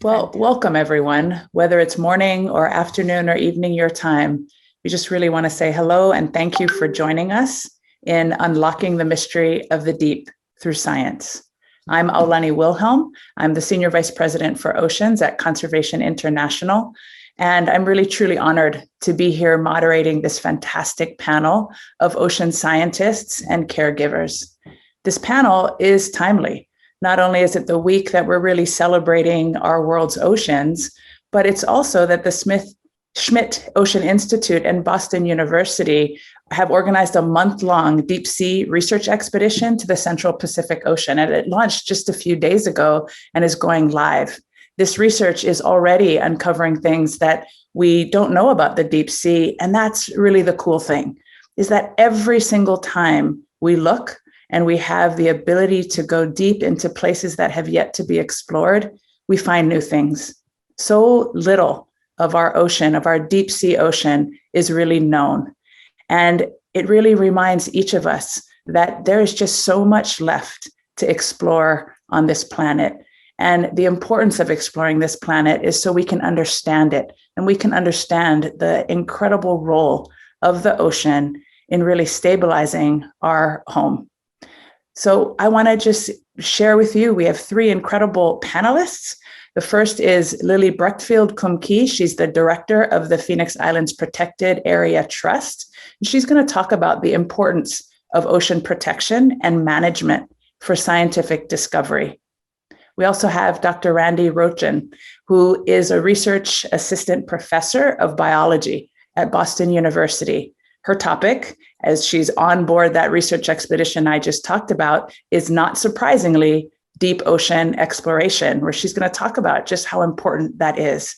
Well, welcome everyone, whether it's morning or afternoon or evening your time. We just really want to say hello and thank you for joining us in unlocking the mystery of the deep through science. I'm Aulani Wilhelm. I'm the Senior Vice President for Oceans at Conservation International. And I'm really truly honored to be here moderating this fantastic panel of ocean scientists and caregivers. This panel is timely. Not only is it the week that we're really celebrating our world's oceans, but it's also that the Schmidt Ocean Institute and Boston University have organized a month-long deep sea research expedition to the Central Pacific Ocean. And it launched just a few days ago and is going live. This research is already uncovering things that we don't know about the deep sea. And that's really the cool thing, is that every single time we look and we have the ability to go deep into places that have yet to be explored, we find new things. So little of our ocean, of our deep sea ocean, is really known. And it really reminds each of us that there is just so much left to explore on this planet. And the importance of exploring this planet is so we can understand it, and we can understand the incredible role of the ocean in really stabilizing our home. So I want to just share with you, we have three incredible panelists. The first is Lily Brechtfield-Kumke. She's the director of the Phoenix Islands Protected Area Trust. And she's going to talk about the importance of ocean protection and management for scientific discovery. We also have Dr. Randy Rochin, who is a research assistant professor of biology at Boston University. Her topic, as she's on board that research expedition I just talked about, is not surprisingly deep ocean exploration, where she's going to talk about just how important that is.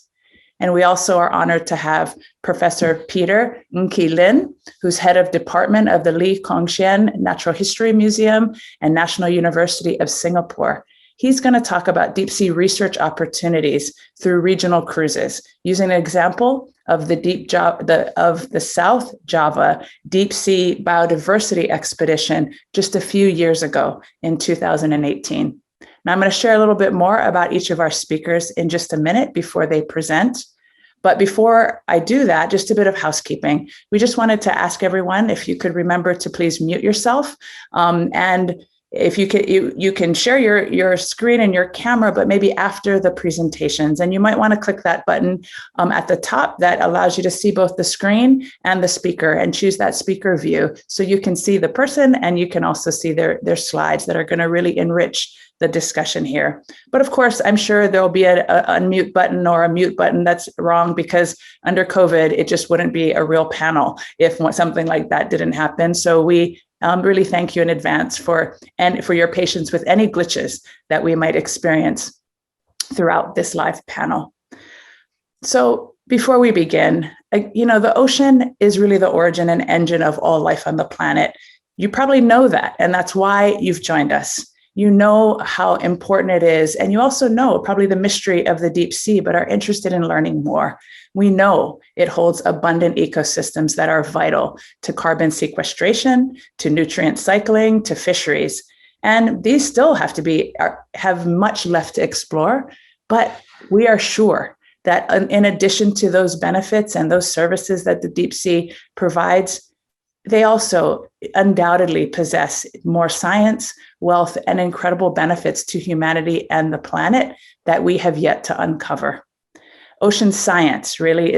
And we also are honored to have Professor Peter Ng-Ki Lin, who's head of department of the Lee Kong Chian Natural History Museum and National University of Singapore. He's going to talk about deep sea research opportunities through regional cruises, using an example of the South Java Deep Sea Biodiversity Expedition just a few years ago in 2018. Now I'm going to share a little bit more about each of our speakers in just a minute before they present. But before I do that, just a bit of housekeeping. We just wanted to ask everyone if you could remember to please mute yourself, and if you can share your screen and your camera, but maybe after the presentations. And you might want to click that button at the top that allows you to see both the screen and the speaker, and choose that speaker view so you can see the person and you can also see their slides that are going to really enrich the discussion here. But of course, I'm sure there'll be an unmute button or a mute button. That's wrong, because under COVID, it just wouldn't be a real panel if something like that didn't happen. So we really thank you in advance for your patience with any glitches that we might experience throughout this live panel. So before we begin, the ocean is really the origin and engine of all life on the planet. You probably know that, and that's why you've joined us. You know how important it is, and you also know probably the mystery of the deep sea, but are interested in learning more. We know it holds abundant ecosystems that are vital to carbon sequestration, to nutrient cycling, to fisheries. And these still have much left to explore, but we are sure that in addition to those benefits and those services that the deep sea provides, they also undoubtedly possess more science, wealth, and incredible benefits to humanity and the planet that we have yet to uncover. Ocean science really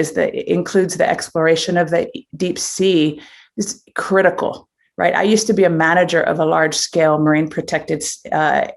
includes the exploration of the deep sea. Is critical, right? I used to be a manager of a large-scale marine protected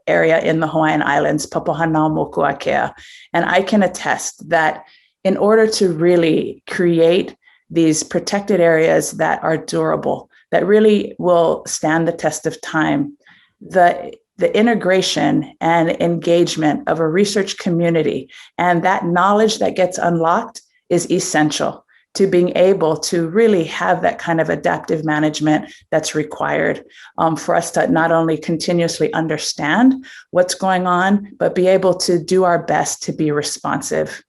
area in the Hawaiian Islands, Papahanaumokuakea, and I can attest that in order to really create these protected areas that are durable, that really will stand the test of time, the integration and engagement of a research community and that knowledge that gets unlocked is essential to being able to really have that kind of adaptive management that's required for us to not only continuously understand what's going on, but be able to do our best to be responsive.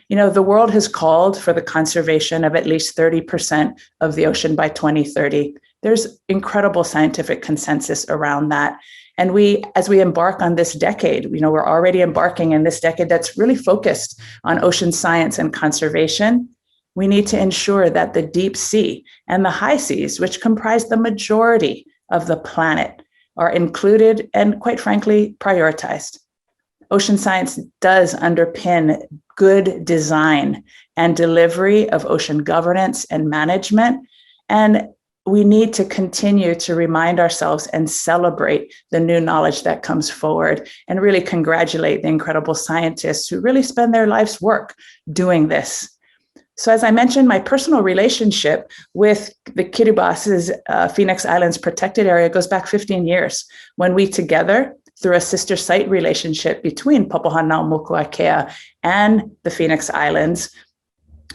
The world has called for the conservation of at least 30% of the ocean by 2030. There's incredible scientific consensus around that. And as we embark on this decade, we're already embarking in this decade that's really focused on ocean science and conservation. We need to ensure that the deep sea and the high seas, which comprise the majority of the planet, are included and, quite frankly, prioritized. Ocean science does underpin good design and delivery of ocean governance and management. And we need to continue to remind ourselves and celebrate the new knowledge that comes forward and really congratulate the incredible scientists who really spend their life's work doing this. So as I mentioned, my personal relationship with the Kiribati's Phoenix Islands protected area goes back 15 years when we together, through a sister site relationship between Papahanaumokuakea and the Phoenix Islands,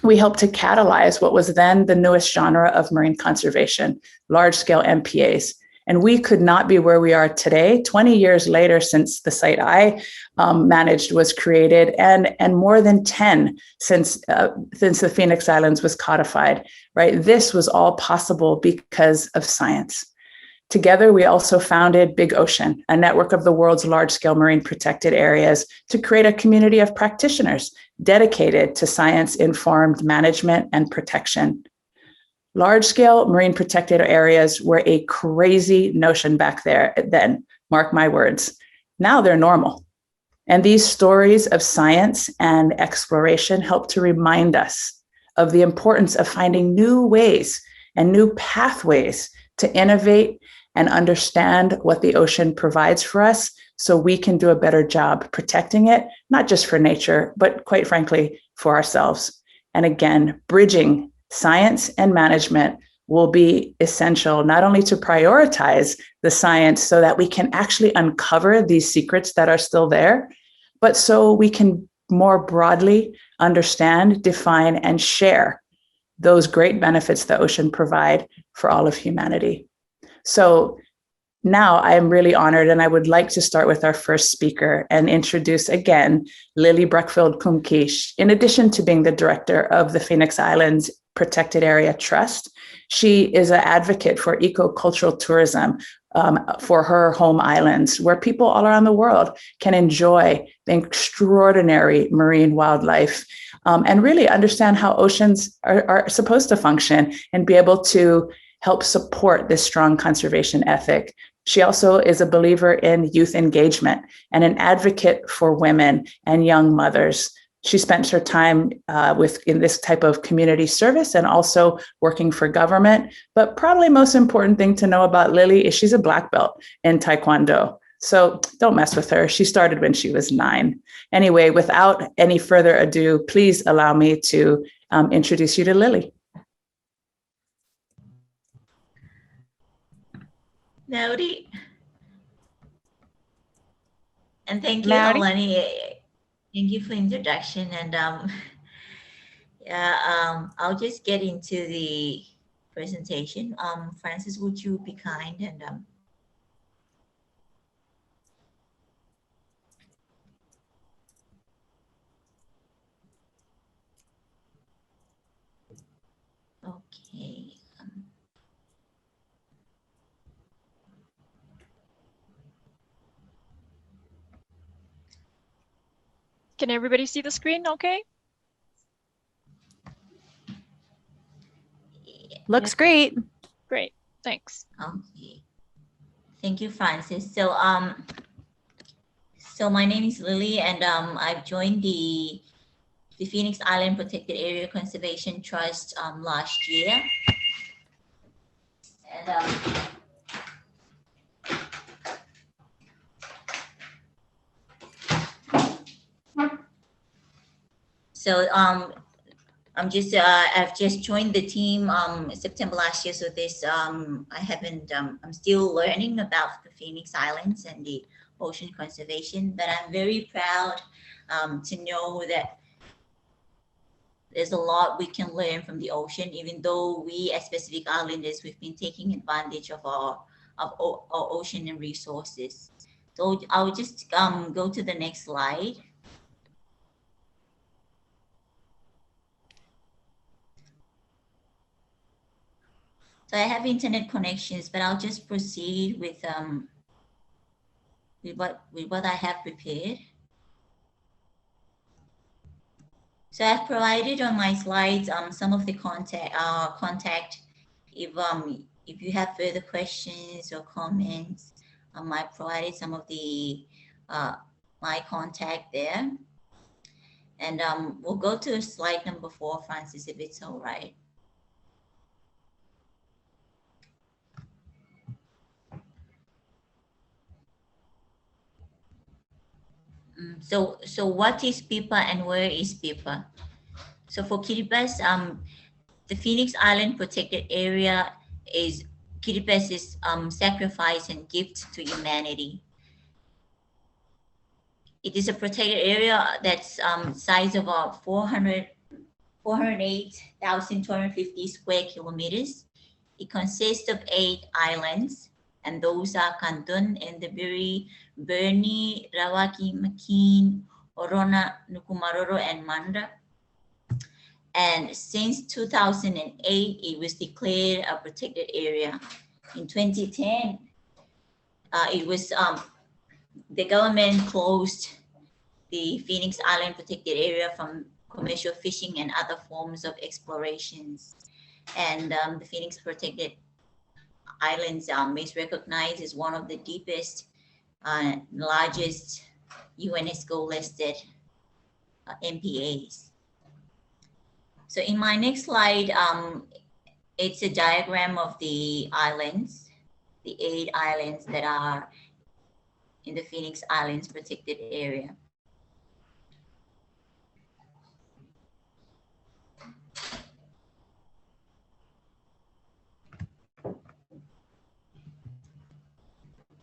we helped to catalyze what was then the newest genre of marine conservation, large-scale MPAs. And we could not be where we are today, 20 years later since the site I managed was created, and more than 10 since the Phoenix Islands was codified, right? This was all possible because of science. Together, we also founded Big Ocean, a network of the world's large-scale marine protected areas, to create a community of practitioners dedicated to science-informed management and protection. Large-scale marine protected areas were a crazy notion back then, mark my words. Now they're normal. And these stories of science and exploration help to remind us of the importance of finding new ways and new pathways to innovate and understand what the ocean provides for us so we can do a better job protecting it, not just for nature, but quite frankly, for ourselves. And again, bridging science and management will be essential not only to prioritize the science so that we can actually uncover these secrets that are still there, but so we can more broadly understand, define, and share those great benefits the ocean provide for all of humanity. So now I am really honored, and I would like to start with our first speaker and introduce again Lily Breckfield Kumkish. In addition to being the director of the Phoenix Islands Protected Area Trust, she is an advocate for eco-cultural tourism for her home islands, where people all around the world can enjoy the extraordinary marine wildlife and really understand how oceans are supposed to function and be able to help support this strong conservation ethic. She also is a believer in youth engagement and an advocate for women and young mothers. She spent her time in this type of community service and also working for government. But probably most important thing to know about Lily is she's a black belt in Taekwondo. So don't mess with her. She started when she was 9. Anyway, without any further ado, please allow me to introduce you to Lily. Nauri. And thank you, Alani. Thank you for introduction. And I'll just get into the presentation. Francis, would you be kind and okay. Can everybody see the screen okay? Looks great. Great, thanks. Okay. Thank you, Francis. So so my name is Lily, and I've joined the Phoenix Island Protected Area Conservation Trust last year. And so I'm just I've just joined the team September last year. So this I haven't I'm still learning about the Phoenix Islands and the ocean conservation, but I'm very proud to know that there's a lot we can learn from the ocean, even though we as Pacific Islanders, we've been taking advantage of our ocean and resources. So I'll just go to the next slide. So So I have internet connections, but I'll just proceed with what I have prepared. So I've provided on my slides some of the contact. If you have further questions or comments, I provided some of the my contact there. And we'll go to slide number 4, Francis, if it's all right. So what is PIPA and where is PIPA? So for Kiribati, the Phoenix Island Protected Area is Kiribati's sacrifice and gift to humanity. It is a protected area that's size of 408,250 square kilometers. It consists of 8 islands, and those are Kantun, Enderbury, Burnie, Rawaki, Makin, Orona, Nukumaroro, and Manda. And since 2008, it was declared a protected area. In 2010, it was the government closed the Phoenix Island Protected Area from commercial fishing and other forms of explorations. And the Phoenix Protected Islands is recognized as one of the deepest, largest UNESCO listed MPAs. So in my next slide, it's a diagram of the islands, the 8 islands that are in the Phoenix Islands Protected Area.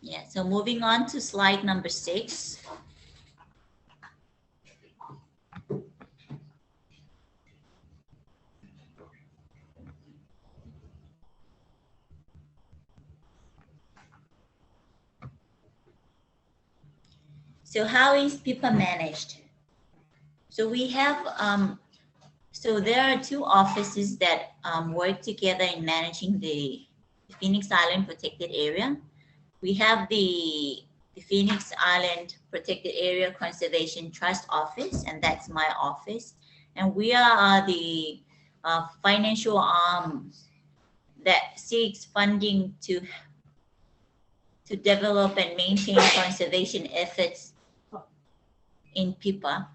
Yeah, so moving on to slide number 6. So how is PIPA managed? So we have, so there are 2 offices that work together in managing the Phoenix Island Protected Area. We have the Phoenix Island Protected Area Conservation Trust Office, and that's my office. And we are the financial arm that seeks funding to develop and maintain conservation efforts in PIPA.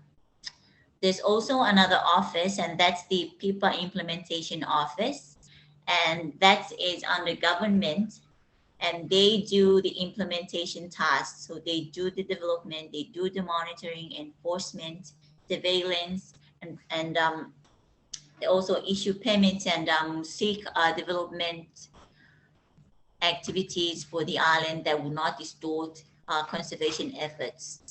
There's also another office, and that's the PIPA Implementation Office, and that is under government, and they do the implementation tasks. So they do the development, they do the monitoring, enforcement, surveillance, and they also issue permits and seek development activities for the island that will not distort conservation efforts.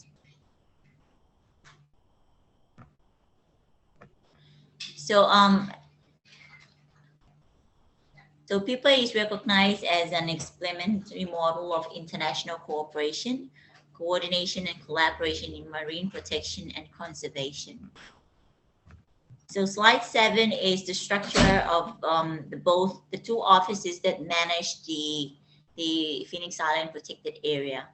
So, so PIPA is recognized as an experimentary model of international cooperation, coordination, and collaboration in marine protection and conservation. So slide 7 is the structure of the 2 offices that manage the Phoenix Island Protected Area.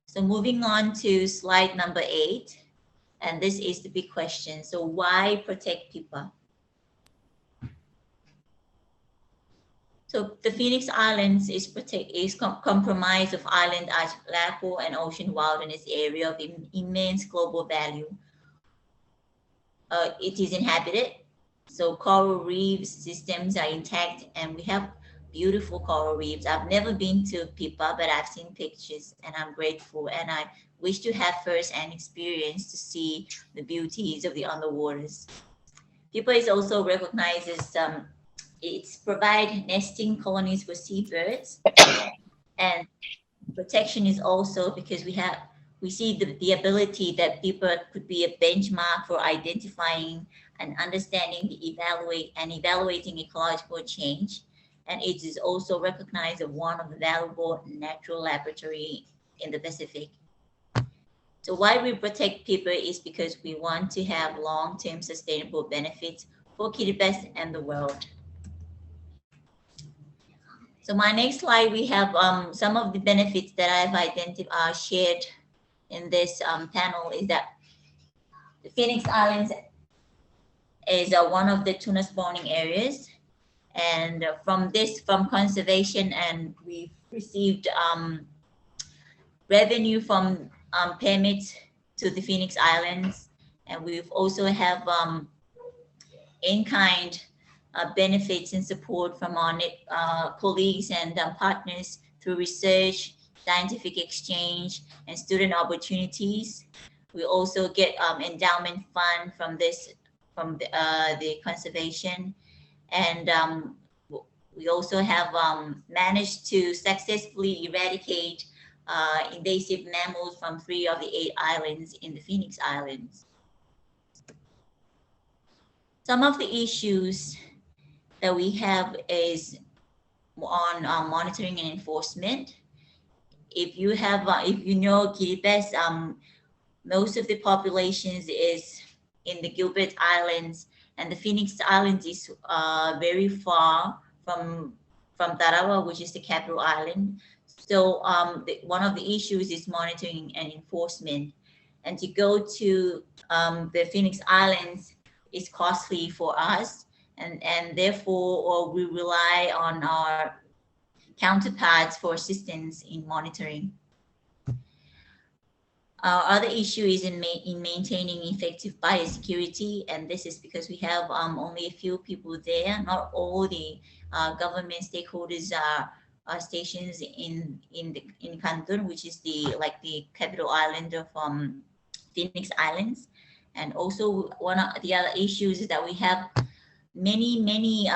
So moving on to slide number 8. And this is the big question. So why protect PIPA? So the Phoenix Islands is comprised of island archipelago and ocean wilderness area of immense global value. It is inhabited, so coral reef systems are intact, and we have beautiful coral reefs. I've never been to PIPA, but I've seen pictures, and I'm grateful, and I wish to have first-hand experience to see the beauties of the underwaters. PIPA is also recognized as it's provide nesting colonies for seabirds, and protection is also because we see the ability that PIPA could be a benchmark for identifying and understanding evaluating ecological change, and it is also recognized as one of the valuable natural laboratory in the Pacific. So why we protect PIPA is because we want to have long-term sustainable benefits for Kiribati and the world. So my next slide, we have some of the benefits that I've identified, shared in this panel is that the Phoenix Islands is one of the tuna spawning areas. And from conservation, and we've received revenue from permits to the Phoenix Islands. And we've also have in-kind benefits and support from our colleagues and partners through research, scientific exchange, and student opportunities. We also get endowment fund from the conservation, and we also have managed to successfully eradicate invasive mammals from 3 of the 8 islands in the Phoenix Islands. Some of the issues that we have is on monitoring and enforcement. If you have, if you know Kiribati, most of the populations is in the Gilbert Islands, and the Phoenix Islands is very far from Tarawa, which is the capital island. So one of the issues is monitoring and enforcement. And to go to the Phoenix Islands is costly for us, and therefore we rely on our counterparts for assistance in monitoring. Our other issue is in maintaining effective biosecurity, and this is because we have only a few people there. Not all the government stakeholders are stations in Kantun, which is the capital island of Phoenix Islands. And also one of the other issues is that we have many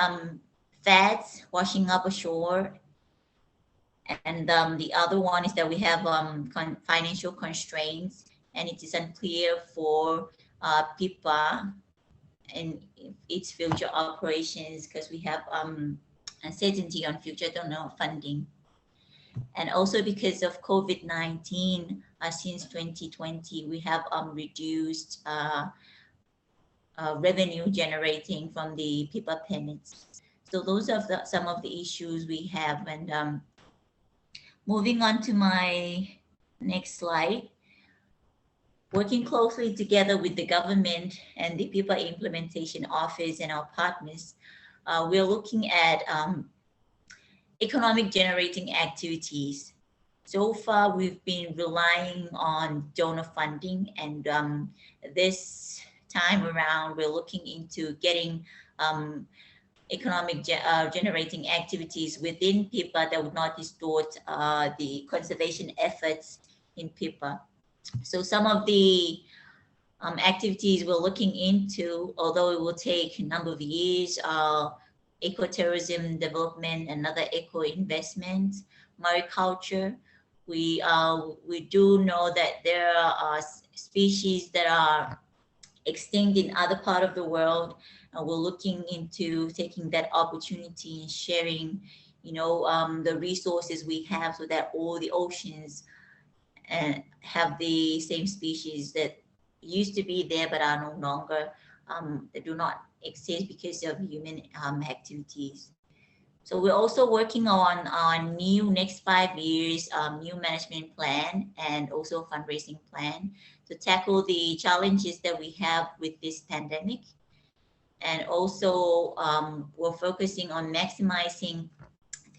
fads washing up ashore. And the other one is that we have financial constraints, and it is unclear for PIPA and its future operations because we have uncertainty on future donor funding. And also because of COVID-19, since 2020, we have reduced revenue generating from the PIPA permits. So those are some of the issues we have. And moving on to my next slide, working closely together with the government and the PIPA Implementation Office and our partners, we're looking at economic generating activities. So far, we've been relying on donor funding, and this time around, we're looking into getting economic generating activities within PIPA that would not distort the conservation efforts in PIPA. So some of the activities we're looking into, although it will take a number of years, ecotourism development, another eco investment, mariculture. We do know that there are species that are extinct in other part of the world. We're looking into taking that opportunity and sharing, the resources we have so that all the oceans have the same species that used to be there but are no longer, that do not exist because of human activities. So we're also working on our new next 5 years new management plan and also fundraising plan to tackle the challenges that we have with this pandemic. And also we're focusing on maximizing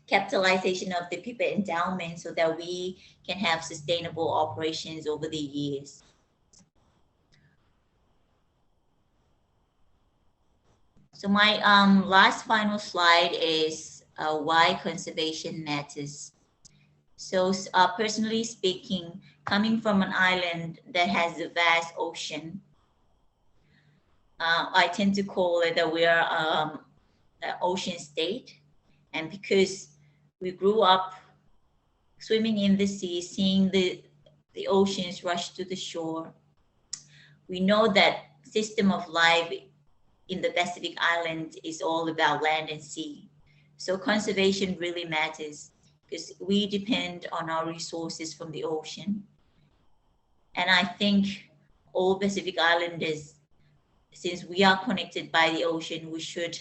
capitalization of the PIPA endowment so that we can have sustainable operations over the years. So my last final slide is why conservation matters. So personally speaking, coming from an island that has a vast ocean, I tend to call it that we are an ocean state. And because we grew up swimming in the sea, seeing the oceans rush to the shore, we know that system of life in the Pacific Islands is all about land and sea. So conservation really matters because we depend on our resources from the ocean. And I think all Pacific Islanders, since we are connected by the ocean, we should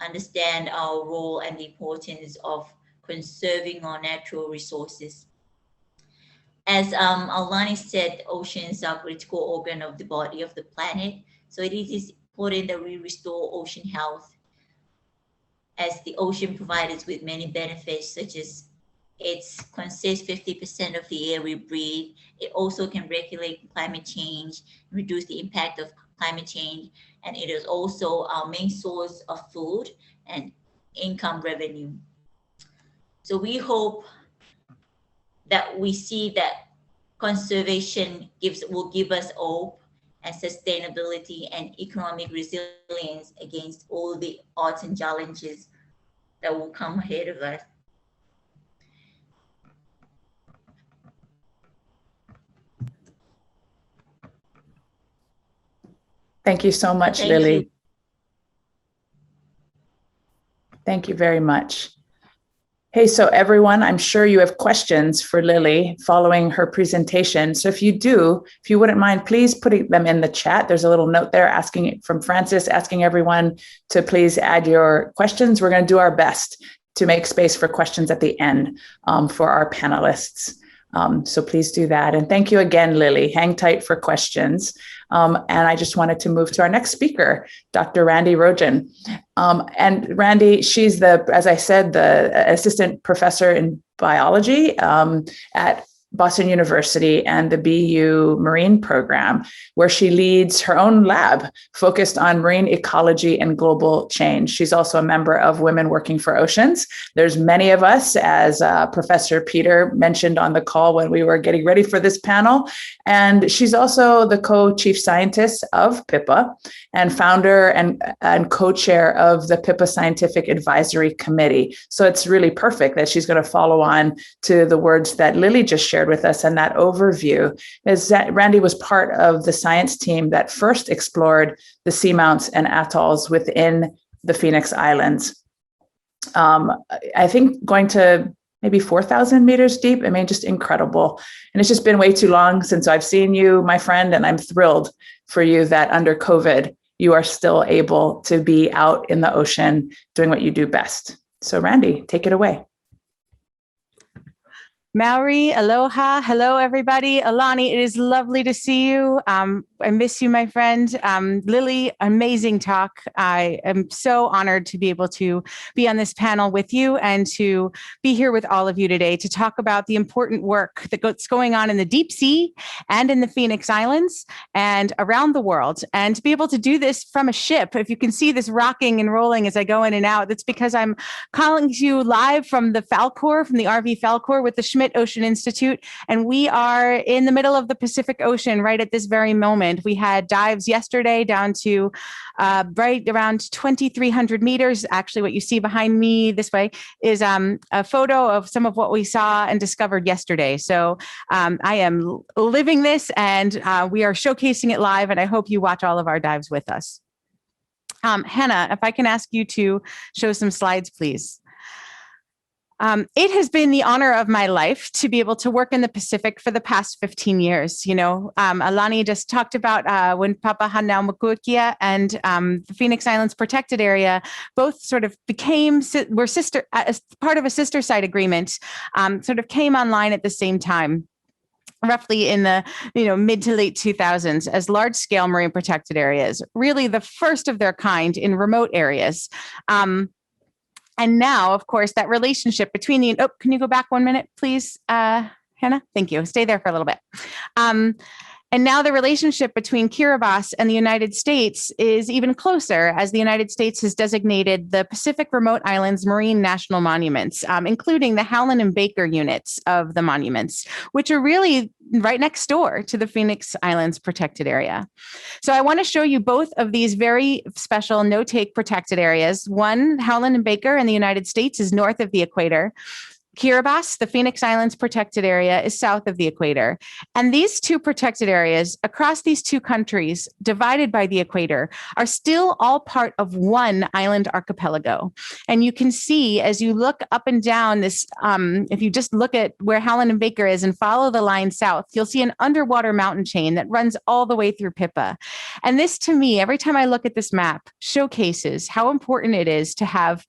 understand our role and the importance of conserving our natural resources. As Alani said, oceans are critical organ of the body of the planet. So it is important that we restore ocean health, as the ocean provides us with many benefits, such as it consists 50% of the air we breathe. It also can regulate climate change, reduce the impact of climate change, and it is also our main source of food and income revenue. So we hope that we see that conservation will give us hope and sustainability and economic resilience against all the odds and challenges that will come ahead of us. Thank you so much, Thank Lily. you. Thank you very much. Hey, so everyone, I'm sure you have questions for Lily following her presentation. So if you do, if you wouldn't mind, please putting them in the chat. There's a little note there asking from Francis, asking everyone to please add your questions. We're going to do our best to make space for questions at the end for our panelists. So please do that. And thank you again, Lily. Hang tight for questions. And I just wanted to move to our next speaker, Dr. Randy Rojan. And Randy, she's as I said, the assistant professor in biology at Boston University and the BU Marine Program, where she leads her own lab focused on marine ecology and global change. She's also a member of Women Working for Oceans. There's many of us, as Professor Peter mentioned on the call when we were getting ready for this panel. And she's also the co-chief scientist of PIPA and founder and co-chair of the PIPA Scientific Advisory Committee. So it's really perfect that she's going to follow on to the words that Lily just shared with us, and that overview is that Randy was part of the science team that first explored the seamounts and atolls within the Phoenix Islands. I think going to maybe 4,000 meters deep. I mean, just incredible. And it's just been way too long since I've seen you, my friend, and I'm thrilled for you that under COVID, you are still able to be out in the ocean doing what you do best. So Randy, take it away. Maori, aloha. Hello, everybody. Alani, it is lovely to see you. I miss you, my friend. Lily, amazing talk. I am so honored to be able to be on this panel with you and to be here with all of you today to talk about the important work that's going on in the deep sea and in the Phoenix Islands and around the world. And to be able to do this from a ship, if you can see this rocking and rolling as I go in and out, that's because I'm calling to you live from the Falkor, from the RV Falkor with the Schmidt Ocean Institute. And we are in the middle of the Pacific Ocean right at this very moment. We had dives yesterday down to right around 2,300 meters. Actually, what you see behind me this way is a photo of some of what we saw and discovered yesterday. So I am living this and we are showcasing it live, and I hope you watch all of our dives with us. Hannah, if I can ask you to show some slides, please. It has been the honor of my life to be able to work in the Pacific for the past 15 years. You know, Alani just talked about when Papahanaumokuakea and the Phoenix Islands Protected Area both sort of were as part of a sister site agreement, sort of came online at the same time, roughly in the mid to late 2000s, as large-scale marine protected areas, really the first of their kind in remote areas. And now, of course, that relationship between can you go back 1 minute, please, Hannah? Thank you. Stay there for a little bit. And now the relationship between Kiribati and the United States is even closer, as the United States has designated the Pacific Remote Islands Marine National Monuments, including the Howland and Baker units of the monuments, which are really right next door to the Phoenix Islands Protected Area. So I want to show you both of these very special no-take protected areas. One, Howland and Baker in the United States, is north of the equator. Kiribati, the Phoenix Islands protected area, is south of the equator. And these two protected areas across these two countries, divided by the equator, are still all part of one island archipelago. And you can see as you look up and down this, if you just look at where Howland and Baker is and follow the line south, you'll see an underwater mountain chain that runs all the way through Pippa. And this, to me, every time I look at this map, showcases how important it is to have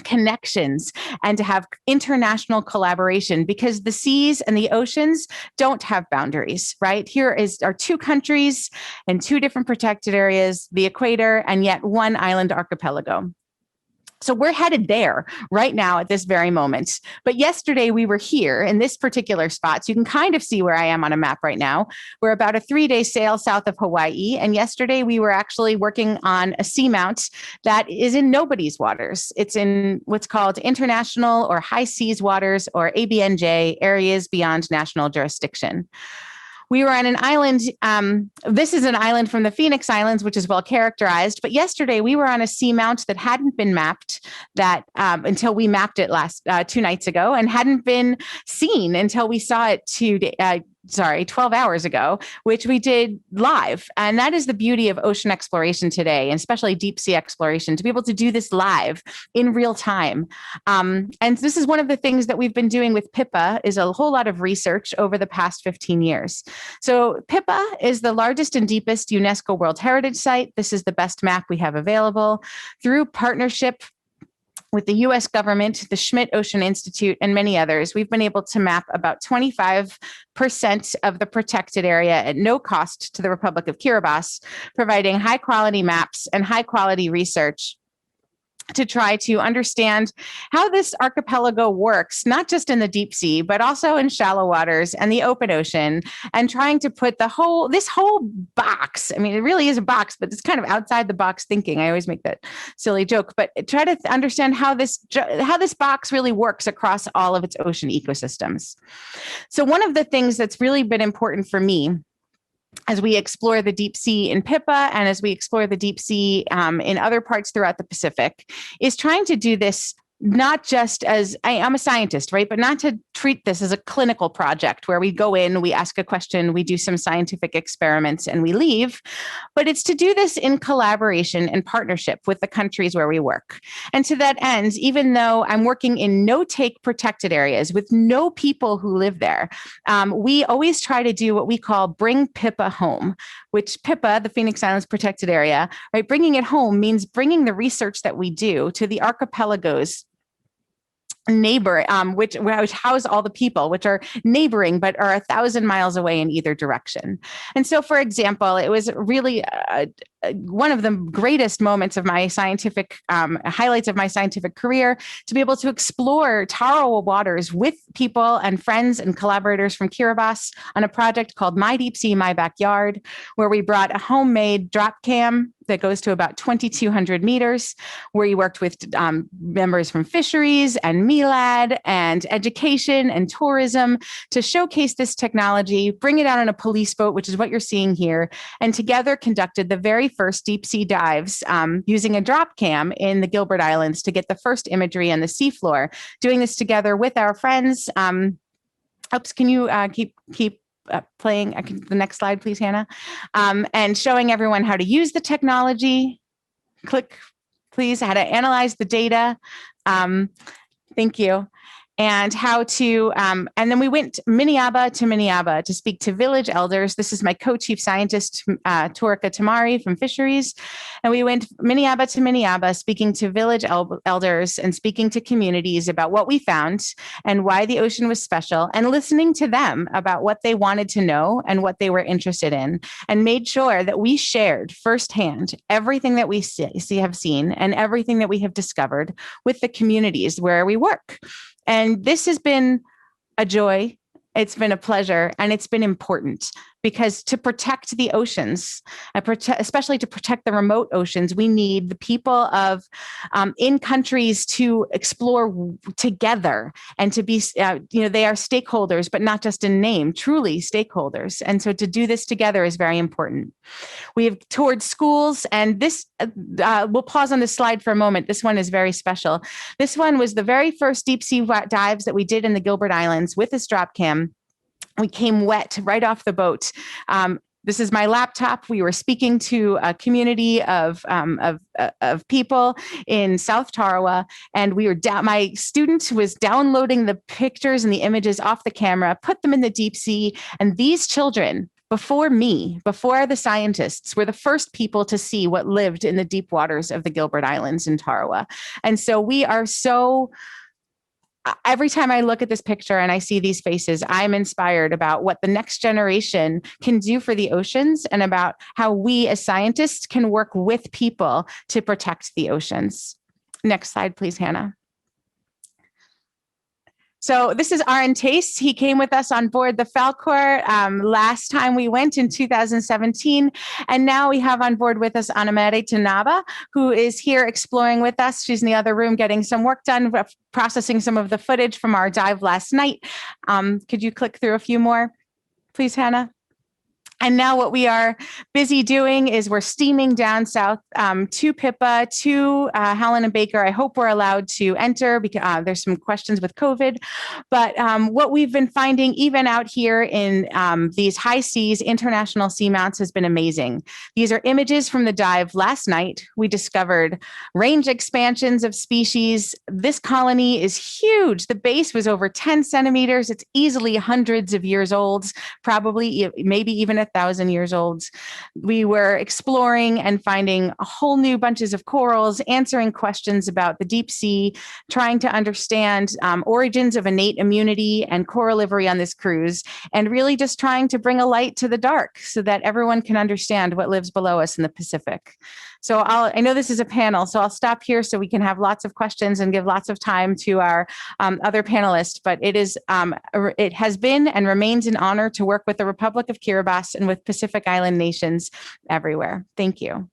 connections and to have international collaboration, because the seas and the oceans don't have boundaries, right? Here are two countries and two different protected areas, the equator, and yet one island archipelago. So we're headed there right now at this very moment. But yesterday we were here in this particular spot. So you can kind of see where I am on a map right now. We're about a 3-day sail south of Hawaii. And yesterday we were actually working on a seamount that is in nobody's waters. It's in what's called international or high seas waters, or ABNJ, areas beyond national jurisdiction. We were on an island. This is an island from the Phoenix Islands, which is well characterized. But yesterday we were on a seamount that hadn't been mapped until we mapped it 2 nights ago, and hadn't been seen until we saw it 12 hours ago, which we did live. And that is the beauty of ocean exploration today, and especially deep sea exploration, to be able to do this live in real time. And this is one of the things that we've been doing with Pippa, is a whole lot of research over the past 15 years. So Pippa is the largest and deepest UNESCO World Heritage Site. This is the best map we have available. Through partnership with the US government, the Schmidt Ocean Institute, and many others, we've been able to map about 25% of the protected area at no cost to the Republic of Kiribati, providing high quality maps and high quality research to try to understand how this archipelago works, not just in the deep sea, but also in shallow waters and the open ocean, and trying to put this whole box, I mean, it really is a box, but it's kind of outside the box thinking. I always make that silly joke, but try to understand how this box really works across all of its ocean ecosystems. So one of the things that's really been important for me as we explore the deep sea in Pippa, and as we explore the deep sea in other parts throughout the Pacific, is trying to do this not just as, I'm a scientist, right? But not to treat this as a clinical project where we go in, we ask a question, we do some scientific experiments, and we leave. But it's to do this in collaboration and partnership with the countries where we work. And to that end, even though I'm working in no-take protected areas with no people who live there, we always try to do what we call bring Pippa home, which Pippa, the Phoenix Islands protected area, right? Bringing it home means bringing the research that we do to the archipelagos neighbor, which house all the people, which are neighboring, but are 1,000 miles away in either direction. And so, for example, it was really one of the greatest moments of my scientific, highlights of my scientific career, to be able to explore Tarawa waters with people and friends and collaborators from Kiribati on a project called My Deep Sea, My Backyard, where we brought a homemade drop cam that goes to about 2,200 meters, where we worked with members from fisheries and MELAD and education and tourism to showcase this technology, bring it out on a police boat, which is what you're seeing here, and together conducted the very first deep sea dives using a drop cam in the Gilbert Islands to get the first imagery on the seafloor, doing this together with our friends. Oops, can you keep playing the next slide, please, Hannah? And showing everyone how to use the technology. Click, please, how to analyze the data. Thank you. And how to, and then we went Miniaba to speak to village elders. This is my co-chief scientist, Torika Tamari from Fisheries. And we went Miniaba, speaking to village elders and speaking to communities about what we found and why the ocean was special, and listening to them about what they wanted to know and what they were interested in, and made sure that we shared firsthand everything that we have seen and everything that we have discovered with the communities where we work. And this has been a joy. It's been a pleasure, and it's been important, because to protect the oceans, especially to protect the remote oceans, we need the people of in countries to explore together and to be, they are stakeholders, but not just in name, truly stakeholders. And so to do this together is very important. We have toured schools, and this, we'll pause on this slide for a moment. This one is very special. This one was the very first deep sea dives that we did in the Gilbert Islands with this drop cam. We came wet right off the boat. This is my laptop. We were speaking to a community of people in South Tarawa, and we were my student was downloading the pictures and the images off the camera, put them in the deep sea, and these children, before me, before the scientists, were the first people to see what lived in the deep waters of the Gilbert Islands in Tarawa. And so we are so, every time I look at this picture and I see these faces, I'm inspired about what the next generation can do for the oceans and about how we as scientists can work with people to protect the oceans. Next slide, please, Hannah. So this is Aaron Tace. He came with us on board the Falkor last time we went in 2017. And now we have on board with us Anamere Tanaba, who is here exploring with us. She's in the other room getting some work done, processing some of the footage from our dive last night. Could you click through a few more, please, Hannah? And now what we are busy doing is we're steaming down south to Pippa, to Helen and Baker. I hope we're allowed to enter because there's some questions with COVID. But what we've been finding even out here in these high seas, international seamounts has been amazing. These are images from the dive last night. We discovered range expansions of species. This colony is huge. The base was over 10 centimeters. It's easily hundreds of years old, probably maybe even 1,000 years old. We were exploring and finding a whole new bunches of corals, answering questions about the deep sea, trying to understand origins of innate immunity and corallivery on this cruise, and really just trying to bring a light to the dark so that everyone can understand what lives below us in the Pacific. So I know this is a panel, so I'll stop here so we can have lots of questions and give lots of time to our other panelists. But it has been and remains an honor to work with the Republic of Kiribati and with Pacific Island nations everywhere. Thank you.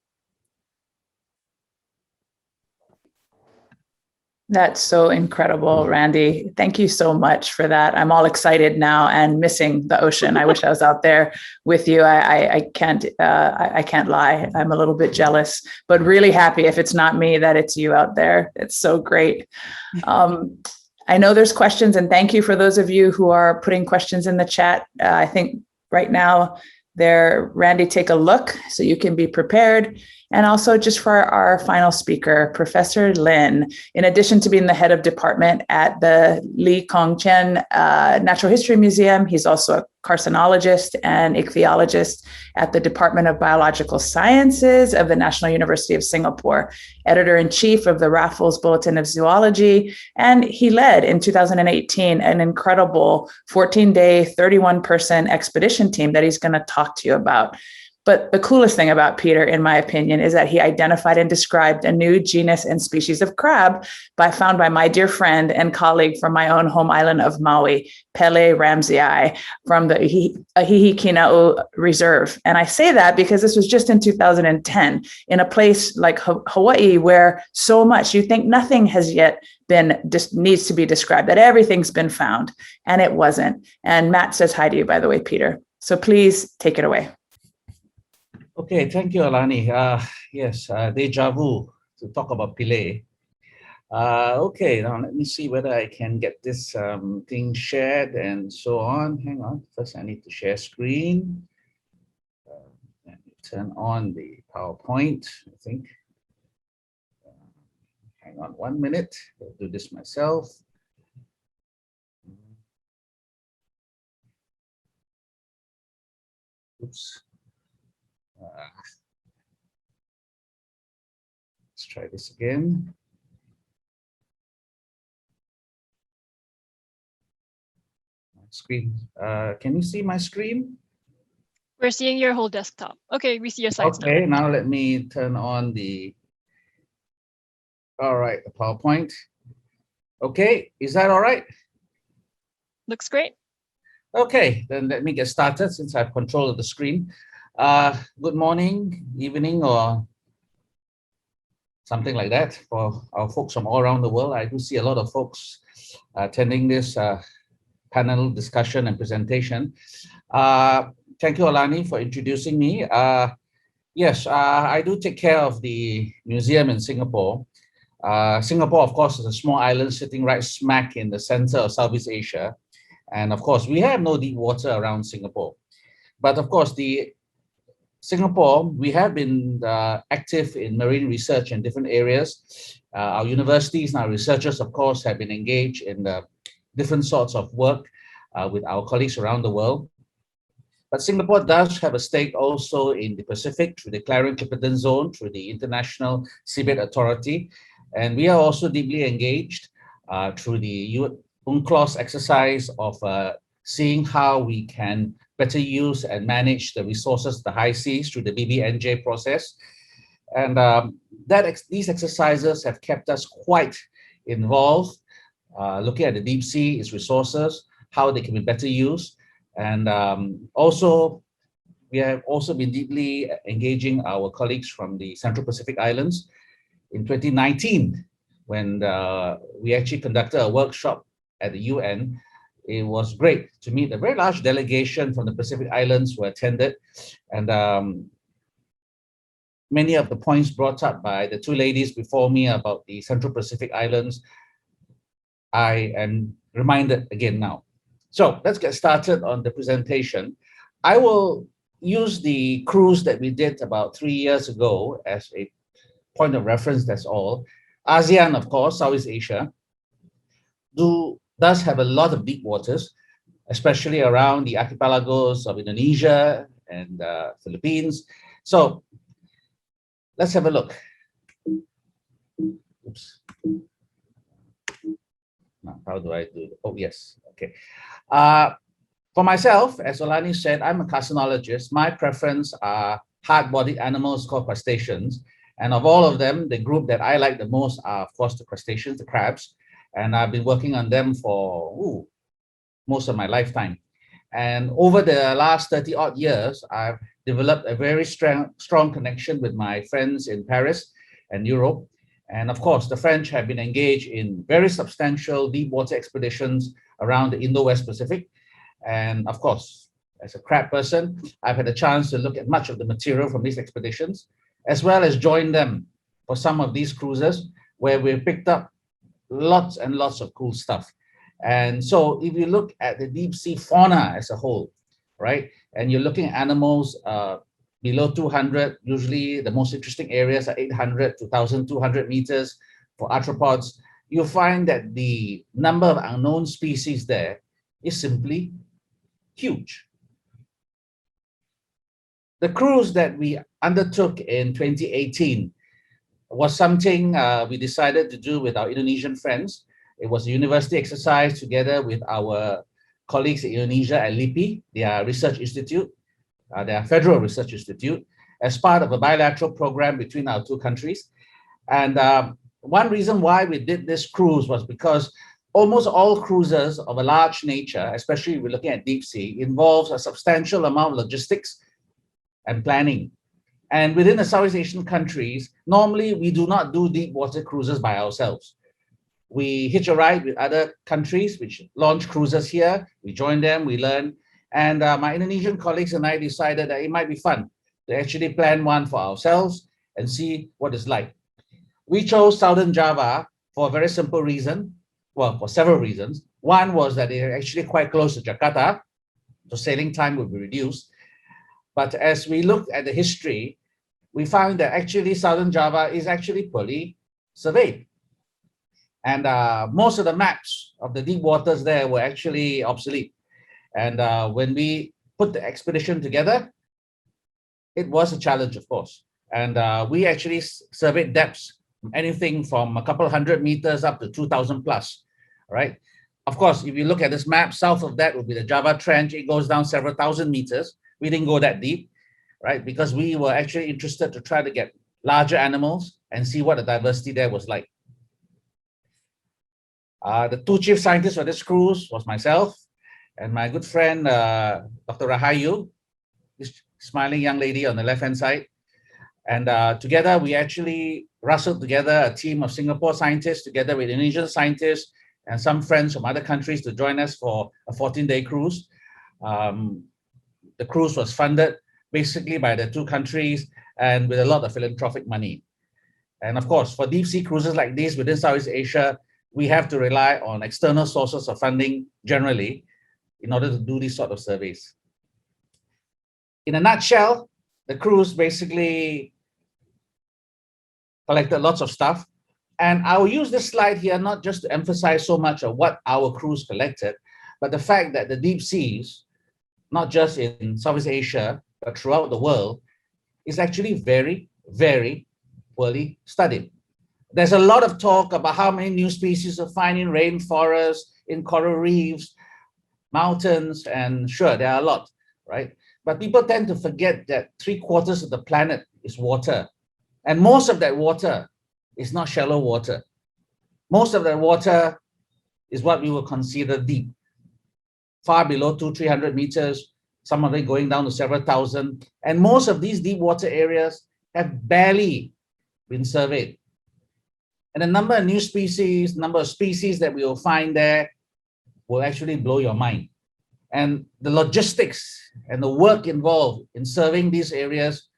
That's so incredible, Randy. Thank you so much for that. I'm all excited now and missing the ocean. I wish I was out there with you. I can't lie. I'm a little bit jealous, but really happy if it's not me that it's you out there. It's so great. I know there's questions, and thank you for those of you who are putting questions in the chat. I think right now there, Randy, take a look so you can be prepared. And also just for our final speaker, Professor Lin, in addition to being the head of department at the Lee Kong Chian Natural History Museum, he's also a carcinologist and ichthyologist at the Department of Biological Sciences of the National University of Singapore, editor-in-chief of the Raffles Bulletin of Zoology, and he led in 2018 an incredible 14-day, 31-person expedition team that he's going to talk to you about. But the coolest thing about Peter, in my opinion, is that he identified and described a new genus and species of crab found by my dear friend and colleague from my own home island of Maui, Pele ramsey, from the Hihikinau Reserve. And I say that because this was just in 2010 in a place like Hawaii where so much, you think nothing has yet been, just needs to be described, that everything's been found, and it wasn't. And Matt says hi to you, by the way, Peter. So please take it away. Okay, thank you, Alani. Yes, deja vu to talk about Pele. Okay, now let me see whether I can get this thing shared and so on. Hang on, first I need to share screen. Let me turn on the PowerPoint, I think. Hang on 1 minute, I'll do this myself. Oops. Let's try this again. My screen. Can you see my screen? We're seeing your whole desktop. Okay, we see your slides now. Okay, now let me turn on the, all right, the PowerPoint. Okay, is that all right? Looks great. Okay, then let me get started since I have control of the screen. Good morning, evening, or something like that for our folks from all around the world. I do see a lot of folks attending this panel discussion and presentation. Thank you, Alani, for introducing me. Yes, I do take care of the museum in Singapore. Singapore, of course, is a small island sitting right smack in the center of Southeast Asia. And of course, we have no deep water around Singapore. But of course, Singapore, we have been active in marine research in different areas. Our universities and our researchers, of course, have been engaged in different sorts of work with our colleagues around the world. But Singapore does have a stake also in the Pacific through the Clarion-Clipperton Zone, through the International Seabed Authority. And we are also deeply engaged through the UNCLOS exercise of seeing how we can better use and manage the resources of the high seas through the BBNJ process. And these exercises have kept us quite involved, looking at the deep sea, its resources, how they can be better used. And also, we have also been deeply engaging our colleagues from the Central Pacific Islands. In 2019, when we actually conducted a workshop at the UN, it was great to meet a very large delegation from the Pacific Islands who attended. And many of the points brought up by the two ladies before me about the Central Pacific Islands, I am reminded again now. So let's get started on the presentation. I will use the cruise that we did about 3 years ago as a point of reference, that's all. ASEAN, of course, Southeast Asia, does have a lot of deep waters, especially around the archipelagos of Indonesia and Philippines. So let's have a look. Oops. Now, how do I do it? Oh, yes. Okay. For myself, as Olani said, I'm a carcinologist. My preference are hard-bodied animals called crustaceans. And of all of them, the group that I like the most are, of course, the crustaceans, the crabs. And I've been working on them for most of my lifetime. And over the last 30-odd years, I've developed a very strong connection with my friends in Paris and Europe. And of course, the French have been engaged in very substantial deep water expeditions around the Indo-West Pacific. And of course, as a crab person, I've had a chance to look at much of the material from these expeditions, as well as join them for some of these cruises where we picked up lots and lots of cool stuff. And so if you look at the deep sea fauna as a whole, right, and you're looking at animals below 200, usually the most interesting areas are 800 to 1,200 meters for arthropods, you'll find that the number of unknown species there is simply huge. The cruise that we undertook in 2018 was something we decided to do with our Indonesian friends. It was a university exercise together with our colleagues in Indonesia at LIPI, their research institute, their federal research institute, as part of a bilateral program between our two countries. And one reason why we did this cruise was because almost all cruises of a large nature, especially if we're looking at deep sea, involves a substantial amount of logistics and planning. And within the Southeast Asian countries, normally we do not do deep water cruises by ourselves. We hitch a ride with other countries which launch cruises here. We join them, we learn. And my Indonesian colleagues and I decided that it might be fun to actually plan one for ourselves and see what it's like. We chose Southern Java for a very simple reason. Well, for several reasons. One was that it's actually quite close to Jakarta, so sailing time would be reduced. But as we looked at the history, we found that actually Southern Java is actually poorly surveyed. And most of the maps of the deep waters there were actually obsolete. And when we put the expedition together, it was a challenge, of course. And we actually surveyed depths, anything from a couple hundred meters up to 2,000 plus, right? Of course, if you look at this map, south of that would be the Java Trench. It goes down several thousand meters. We didn't go that deep, right? Because we were actually interested to try to get larger animals and see what the diversity there was like. The two chief scientists for this cruise was myself and my good friend, Dr. Rahayu, this smiling young lady on the left-hand side. And together, we actually rustled together a team of Singapore scientists together with Indonesian scientists and some friends from other countries to join us for a 14-day cruise. The cruise was funded basically by the two countries and with a lot of philanthropic money. And of course, for deep sea cruises like these within Southeast Asia, we have to rely on external sources of funding generally in order to do these sort of surveys. In a nutshell, the cruise basically collected lots of stuff. And I will use this slide here not just to emphasize so much of what our cruise collected, but the fact that the deep seas, not just in Southeast Asia, but throughout the world, is actually very, very poorly studied. There's a lot of talk about how many new species are found in rainforests, in coral reefs, mountains, and sure, there are a lot, right? But people tend to forget that 3/4 of the planet is water. And most of that water is not shallow water. Most of that water is what we would consider deep, far below 200-300 meters, some of it going down to several thousand. And most of these deep water areas have barely been surveyed. And the number of new species, number of species that we will find there will actually blow your mind. And the logistics and the work involved in surveying these areas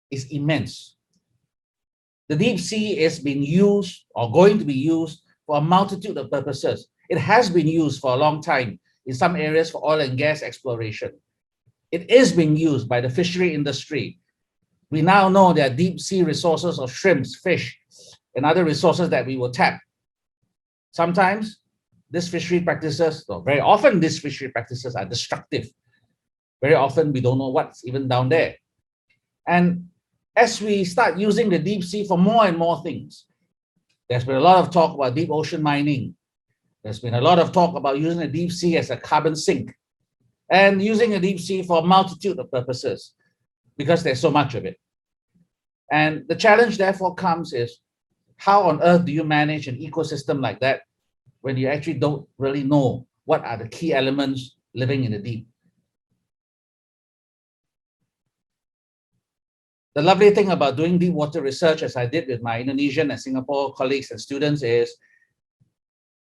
is immense. The deep sea is being used or going to be used for a multitude of purposes. It has been used for a long time in some areas for oil and gas exploration. It is being used by the fishery industry. We now know there are deep sea resources of shrimps, fish, and other resources that we will tap. Sometimes these fishery practices, or very often these fishery practices are destructive. Very often we don't know what's even down there. And as we start using the deep sea for more and more things, there's been a lot of talk about deep ocean mining. There's been a lot of talk about using the deep sea as a carbon sink and using the deep sea for a multitude of purposes because there's so much of it. And the challenge therefore comes is, how on earth do you manage an ecosystem like that when you actually don't really know what are the key elements living in the deep? The lovely thing about doing deep water research, as I did with my Indonesian and Singapore colleagues and students, is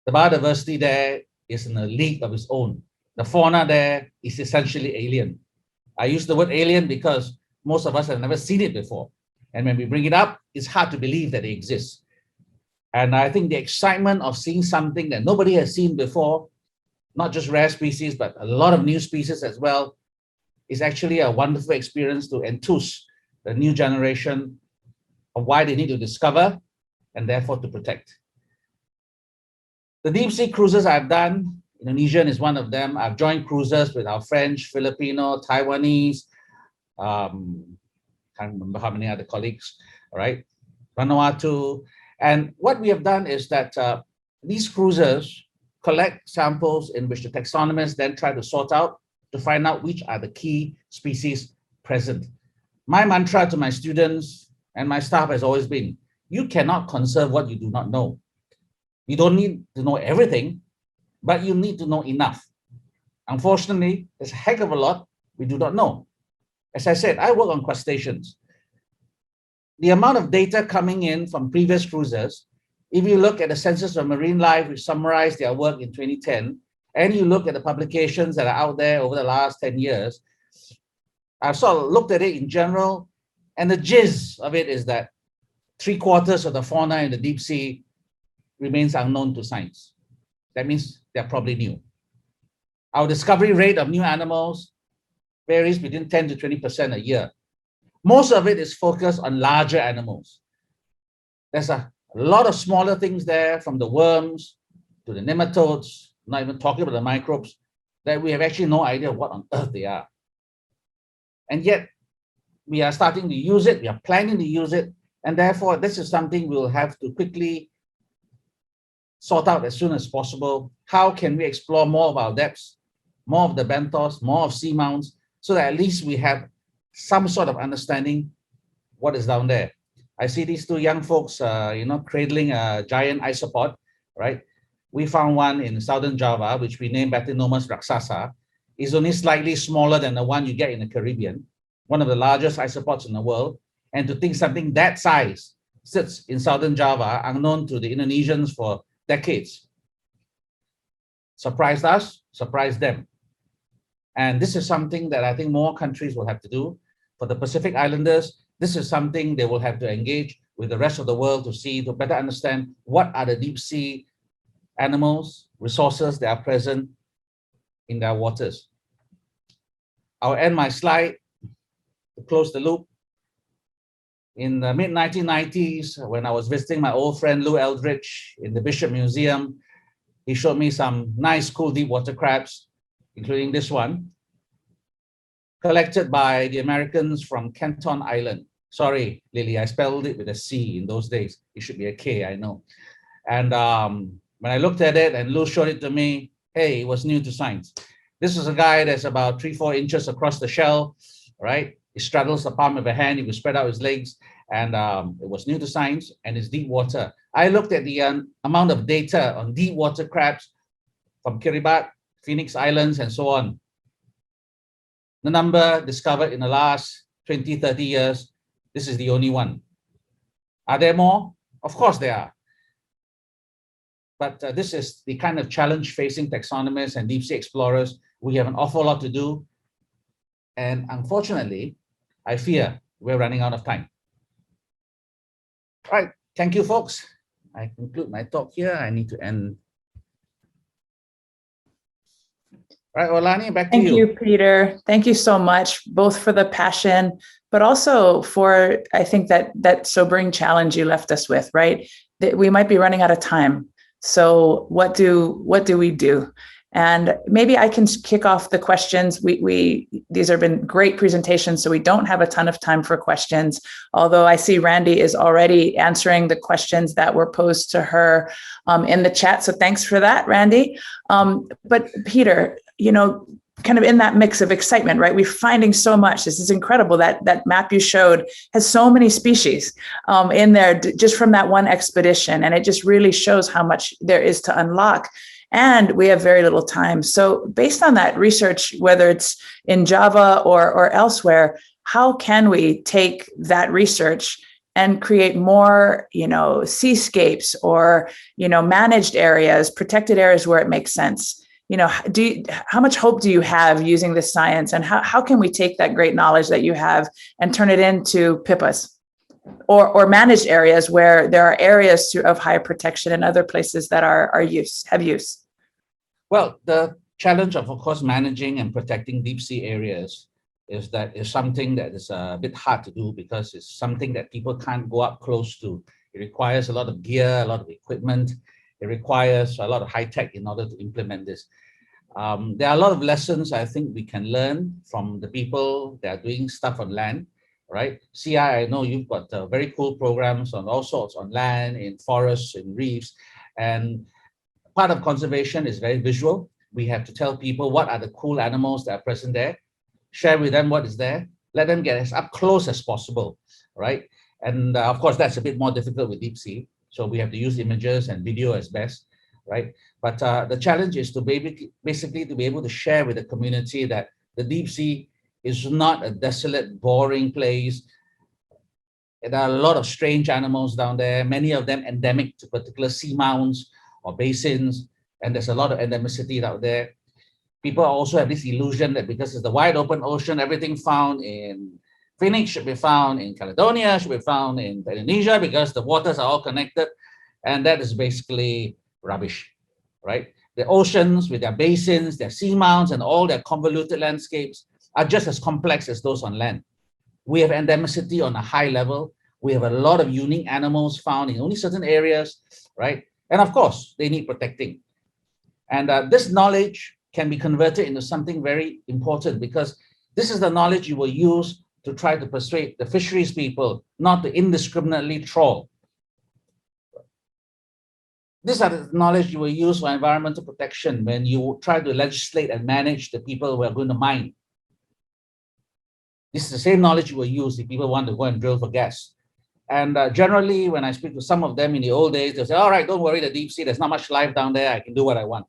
the biodiversity there is in a league of its own. The fauna there is essentially alien. I use the word alien because most of us have never seen it before. And when we bring it up, it's hard to believe that it exists. And I think the excitement of seeing something that nobody has seen before, not just rare species, but a lot of new species as well, is actually a wonderful experience to enthuse the new generation of why they need to discover and therefore to protect. The deep sea cruises I've done, Indonesian is one of them. I've joined cruises with our French, Filipino, Taiwanese, can't remember how many other colleagues, all right, Vanuatu. And what we have done is that these cruises collect samples in which the taxonomists then try to sort out to find out which are the key species present. My mantra to my students and my staff has always been, you cannot conserve what you do not know. You don't need to know everything, but you need to know enough. Unfortunately, there's a heck of a lot we do not know. As I said, I work on crustaceans. The amount of data coming in from previous cruises, if you look at the Census of Marine Life, which summarized their work in 2010, and you look at the publications that are out there over the last 10 years, I've sort of looked at it in general, and the gist of it is that 3/4 of the fauna in the deep sea remains unknown to science. That means they're probably new. Our discovery rate of new animals varies between 10 to 20% a year. Most of it is focused on larger animals. There's a lot of smaller things there, from the worms to the nematodes, not even talking about the microbes, that we have actually no idea what on earth they are. And yet, we are starting to use it, we are planning to use it, and therefore, this is something we'll have to quickly sort out as soon as possible. How can we explore more of our depths, more of the benthos, more of seamounts, so that at least we have some sort of understanding what is down there. I see these two young folks, cradling a giant isopod, right? We found one in southern Java, which we named Bathynomus raksasa. It's only slightly smaller than the one you get in the Caribbean, one of the largest isopods in the world. And to think something that size sits in southern Java, unknown to the Indonesians for decades. Surprised us, surprised them. And this is something that I think more countries will have to do. For the Pacific Islanders, this is something they will have to engage with the rest of the world to see, to better understand what are the deep sea animals, resources that are present in their waters. I'll end my slide to close the loop. In the mid-1990s, when I was visiting my old friend Lou Eldridge in the Bishop Museum, he showed me some nice, cool deep water crabs, including this one, collected by the Americans from Canton Island. Sorry, Lily, I spelled it with a C in those days. It should be a K, I know. And when I looked at it and Lou showed it to me, hey, it was new to science. This is a guy that's about 3-4 inches across the shell, right? He straddles the palm of a hand, he would spread out his legs, and it was new to science, and it's deep water. I looked at the amount of data on deep water crabs from Kiribati, Phoenix Islands, and so on. The number discovered in the last 20, 30 years, this is the only one. Are there more? Of course there are. But this is the kind of challenge facing taxonomists and deep sea explorers. We have an awful lot to do. And unfortunately, I fear we're running out of time. All right, thank you, folks. I conclude my talk here. I need to end. All right, Olani, back to you. Thank you, Peter. Thank you so much, both for the passion, but also for, I think, that sobering challenge you left us with, right? That we might be running out of time. So what do we do? And maybe I can kick off the questions. These have been great presentations, so we don't have a ton of time for questions. Although I see Randy is already answering the questions that were posed to her in the chat. So thanks for that, Randy. But Peter, kind of in that mix of excitement, right? We're finding so much. This is incredible. That map you showed has so many species in there just from that one expedition. And it just really shows how much there is to unlock. And we have very little time. So based on that research, whether it's in Java or elsewhere, how can we take that research and create more, seascapes or, managed areas, protected areas where it makes sense? How much hope do you have using this science, and how can we take that great knowledge that you have and turn it into PIPAs or managed areas where there are areas of high protection and other places that have use? Well, the challenge of course, managing and protecting deep sea areas is something that is a bit hard to do because it's something that people can't go up close to. It requires a lot of gear, a lot of equipment. It requires a lot of high tech in order to implement this. There are a lot of lessons I think we can learn from the people that are doing stuff on land, right? CI, I know you've got very cool programs on all sorts on land, in forests, in reefs, and part of conservation is very visual. We have to tell people what are the cool animals that are present there, share with them what is there, let them get as up close as possible, right? And of course, that's a bit more difficult with deep sea. So we have to use images and video as best, right? But the challenge is to basically to be able to share with the community that the deep sea is not a desolate, boring place. There are a lot of strange animals down there, many of them endemic to particular seamounts or basins, and there's a lot of endemicity out there. People also have this illusion that because it's the wide open ocean, everything found in Phoenix should be found in Caledonia, should be found in Indonesia because the waters are all connected, and that is basically rubbish, right? The oceans with their basins, their seamounts, and all their convoluted landscapes are just as complex as those on land. We have endemicity on a high level. We have a lot of unique animals found in only certain areas, right? And of course, they need protecting. And this knowledge can be converted into something very important because this is the knowledge you will use to try to persuade the fisheries people not to indiscriminately trawl. These are the knowledge you will use for environmental protection when you try to legislate and manage the people who are going to mine. This is the same knowledge you will use if people want to go and drill for gas. And generally, when I speak to some of them in the old days, they'll say, all right, don't worry, the deep sea, there's not much life down there. I can do what I want,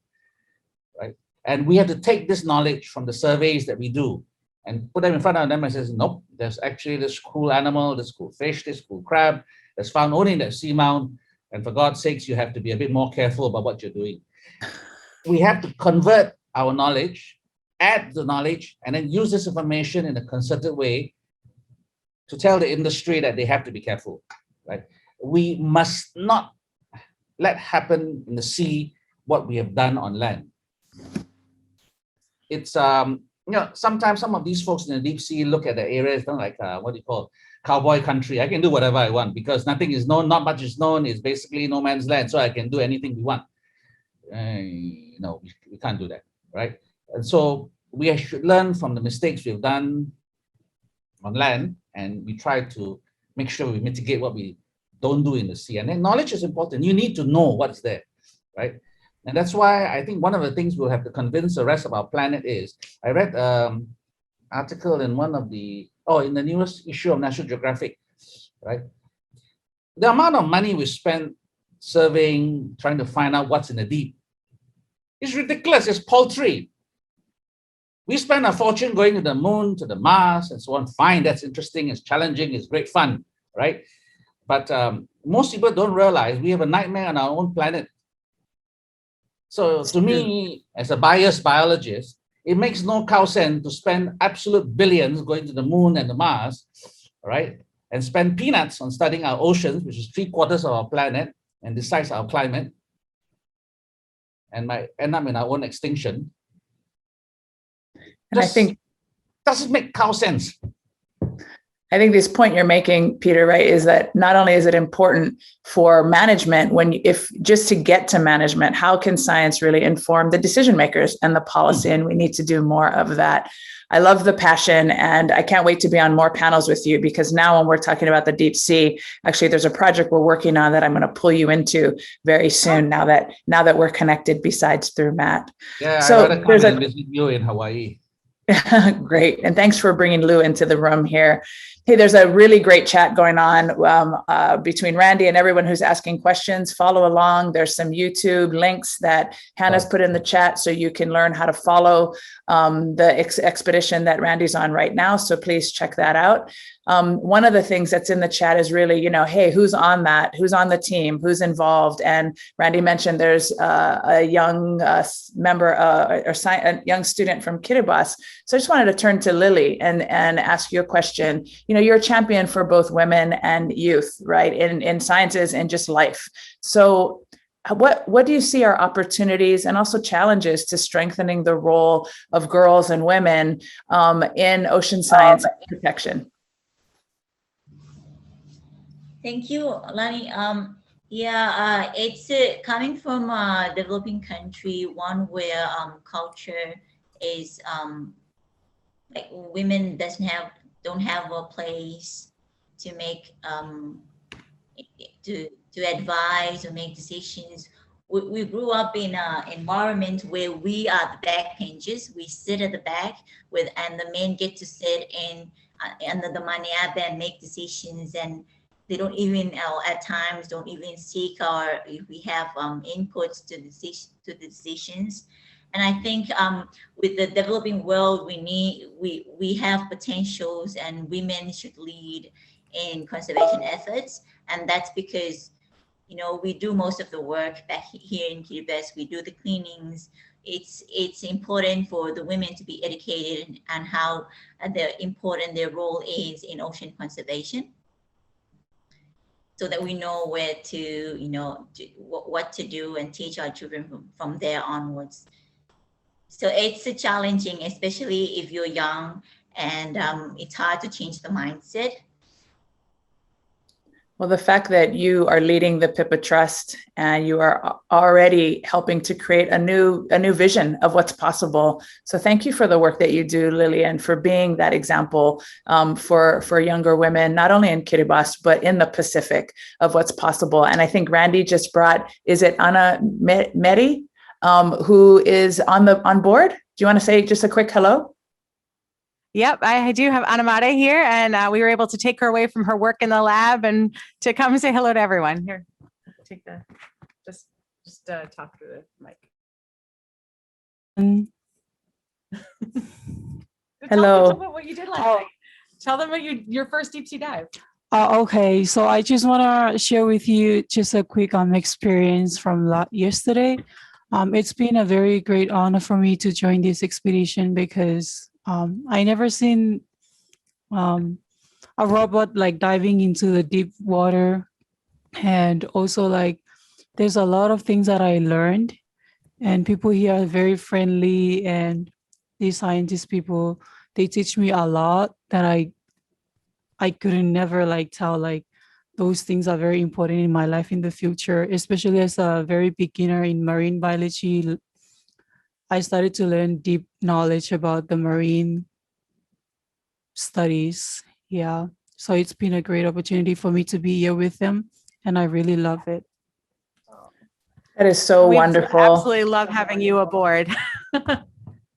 right? And we have to take this knowledge from the surveys that we do and put them in front of them and says, nope, there's actually this cool animal, this cool fish, this cool crab that's found only in that seamount. And for God's sakes, you have to be a bit more careful about what you're doing. We have to convert our knowledge, add the knowledge, and then use this information in a concerted way to tell the industry that they have to be careful, right? We must not let happen in the sea what we have done on land. It's, sometimes some of these folks in the deep sea look at the areas like, what do you call, cowboy country. I can do whatever I want because nothing is known, not much is known. It's basically no man's land, so I can do anything we want. No, we can't do that, right? And so we should learn from the mistakes we've done on land, and we try to make sure we mitigate what we don't do in the sea. And then knowledge is important. You need to know what's there, right? And that's why I think one of the things we'll have to convince the rest of our planet is, I read an article in one of the, in the newest issue of National Geographic, right? The amount of money we spend surveying, trying to find out what's in the deep is ridiculous, it's paltry. We spend a fortune going to the moon, to the Mars, and so on. Fine, that's interesting, it's challenging, it's great fun, right? But most people don't realize we have a nightmare on our own planet. So to me, as a biased biologist, it makes no cow sense to spend absolute billions going to the moon and the Mars, right? And spend peanuts on studying our oceans, which is 3/4 of our planet and decides our climate, and might end up in our own extinction. And I think doesn't make cow sense. I think this point you're making, Peter, right, is that not only is it important for management, if just to get to management, how can science really inform the decision makers and the policy? And we need to do more of that. I love the passion, and I can't wait to be on more panels with you, because now when we're talking about the deep sea, actually there's a project we're working on that I'm going to pull you into very soon, now that we're connected, besides through Matt. Yeah, so I'd rather come and visit you in Hawaii. Great. And thanks for bringing Lou into the room here. Hey, there's a really great chat going on between Randy and everyone who's asking questions. Follow along. There's some YouTube links that Hannah's put in the chat, so you can learn how to follow the expedition that Randy's on right now. So please check that out. One of the things that's in the chat is really, hey, who's on that? Who's on the team? Who's involved? And Randy mentioned there's a young member or a young student from Kiribati. So I just wanted to turn to Lily and ask you a question. You're a champion for both women and youth, right? In sciences and just life. So what do you see are opportunities and also challenges to strengthening the role of girls and women in ocean science protection? Thank you, Lani. It's coming from a developing country, one where culture is like women don't have a place to make to advise or make decisions. We grew up in an environment where we are the backbenchers. We sit at the back and the men get to sit under the maniaba and make decisions, and they don't even, at times, don't even seek if we have inputs to the decisions. And I think with the developing world, we have potentials, and women should lead in conservation efforts. And that's because, we do most of the work back here in Kiribati. We do the cleanings. It's important for the women to be educated on how important their role is in ocean conservation, so that we know where to, what to do and teach our children from there onwards. So it's challenging, especially if you're young, and it's hard to change the mindset. Well, the fact that you are leading the Pippa Trust and you are already helping to create a new vision of what's possible. So thank you for the work that you do, Lillian, for being that example for younger women, not only in Kiribati, but in the Pacific, of what's possible. And I think Randy just brought, is it Anna Meri, who is on board? Do you want to say just a quick hello? Yep, I do have Anamare here, and we were able to take her away from her work in the lab and to come say hello to everyone. Here, take the, just talk through the mic. Hello. Tell them what you did last night. Tell them what your first deep sea dive. Okay, so I just want to share with you just a quick experience from yesterday. It's been a very great honor for me to join this expedition because I never seen a robot like diving into the deep water, and also like there's a lot of things that I learned, and people here are very friendly, and these scientist people, they teach me a lot that I couldn't never like tell, like those things are very important in my life in the future, especially as a very beginner in marine biology. I started to learn deep knowledge about the marine studies. Yeah. So it's been a great opportunity for me to be here with them, and I really love it. That is so We wonderful. absolutely love having you aboard.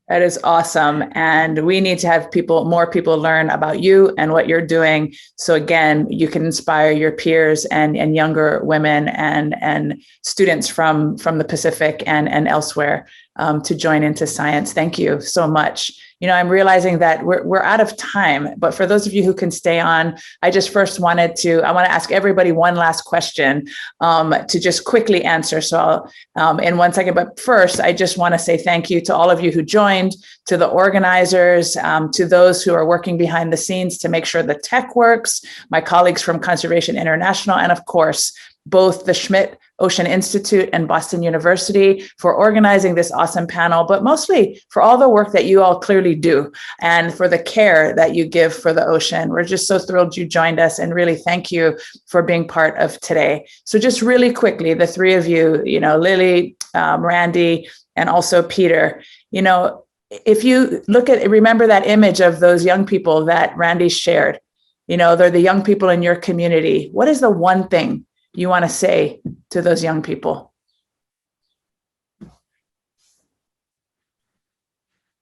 That is awesome. And we need to have more people learn about you and what you're doing. So again, you can inspire your peers and younger women and students from the Pacific and elsewhere to join into science. Thank you so much. You know, I'm realizing that we're out of time, but for those of you who can stay on, I just first I want to ask everybody one last question to just quickly answer. So I'll, in 1 second, but first, I just want to say thank you to all of you who joined, to the organizers, to those who are working behind the scenes to make sure the tech works, my colleagues from Conservation International, and of course, both the Schmidt Ocean Institute and Boston University for organizing this awesome panel, but mostly for all the work that you all clearly do and for the care that you give for the ocean. We're just so thrilled you joined us, and really thank you for being part of today. So just really quickly, the three of you, you know, Lily, Randy, and also Peter, you know, if you remember that image of those young people that Randy shared, you know, they're the young people in your community. What is the one thing you want to say to those young people?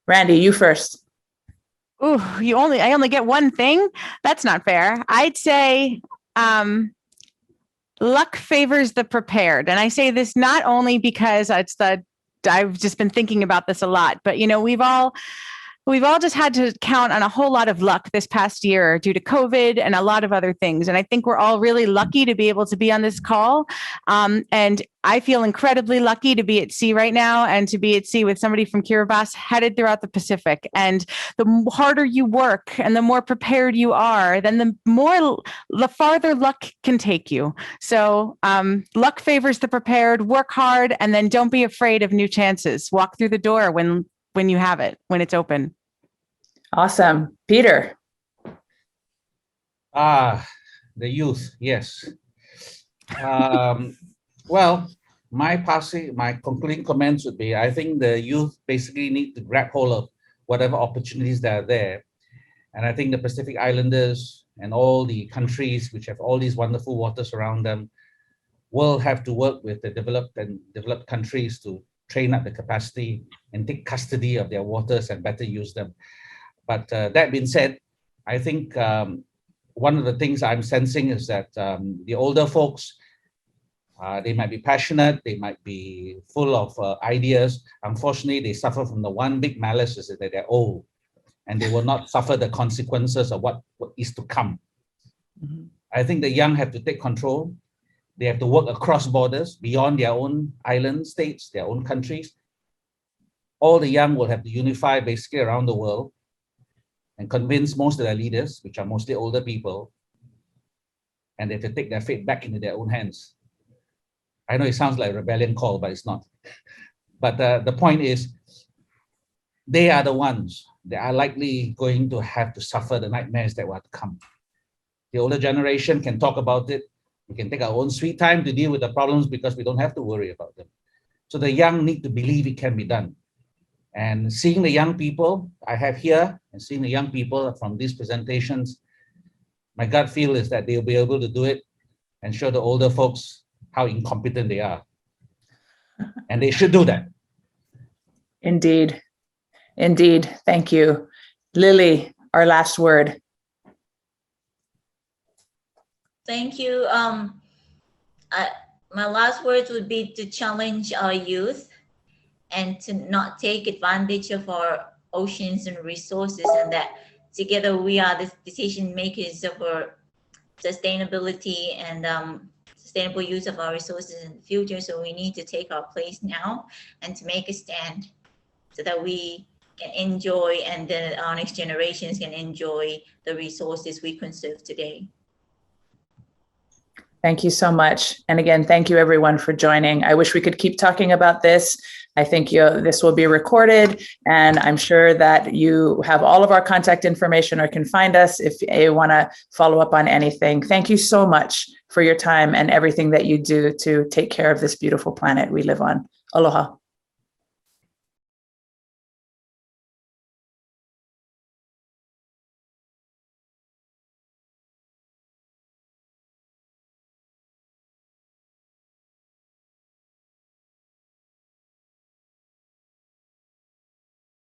Randy, you first. Ooh, I only get one thing. That's not fair. I'd say luck favors the prepared. And I say this not only because I've just been thinking about this a lot, but you know, we've all just had to count on a whole lot of luck this past year due to COVID and a lot of other things. And I think we're all really lucky to be able to be on this call. And I feel incredibly lucky to be at sea right now and to be at sea with somebody from Kiribati headed throughout the Pacific. And the harder you work and the more prepared you are, then the farther luck can take you. So luck favors the prepared, work hard, and then don't be afraid of new chances. Walk through the door when you have it, when it's open. Awesome. Peter. The youth, yes. Well, my concluding comments would be, I think the youth basically need to grab hold of whatever opportunities that are there. And I think the Pacific Islanders and all the countries which have all these wonderful waters around them will have to work with the developed countries to train up the capacity and take custody of their waters and better use them. But that being said, I think one of the things I'm sensing is that the older folks, they might be passionate, they might be full of ideas. Unfortunately, they suffer from the one big malice is that they're old and they will not suffer the consequences of what is to come. Mm-hmm. I think the young have to take control. They have to work across borders beyond their own island states, their own countries. All the young will have to unify basically around the world and convince most of their leaders, which are mostly older people, and they have to take their fate back into their own hands. I know it sounds like a rebellion call, but it's not. But the point is, they are the ones that are likely going to have to suffer the nightmares that will have to come. The older generation can talk about it. We can take our own sweet time to deal with the problems because we don't have to worry about them. So the young need to believe it can be done. And seeing the young people I have here and seeing the young people from these presentations, my gut feel is that they'll be able to do it and show the older folks how incompetent they are. And they should do that. Indeed. Indeed. Thank you. Lily, our last word. Thank you. My last words would be to challenge our youth and to not take advantage of our oceans and resources, and that together we are the decision makers of our sustainability and sustainable use of our resources in the future. So we need to take our place now and to make a stand so that we can enjoy and then our next generations can enjoy the resources we conserve today. Thank you so much. And again, thank you everyone for joining. I wish we could keep talking about this. I think this will be recorded, and I'm sure that you have all of our contact information or can find us if you want to follow up on anything. Thank you so much for your time and everything that you do to take care of this beautiful planet we live on. Aloha.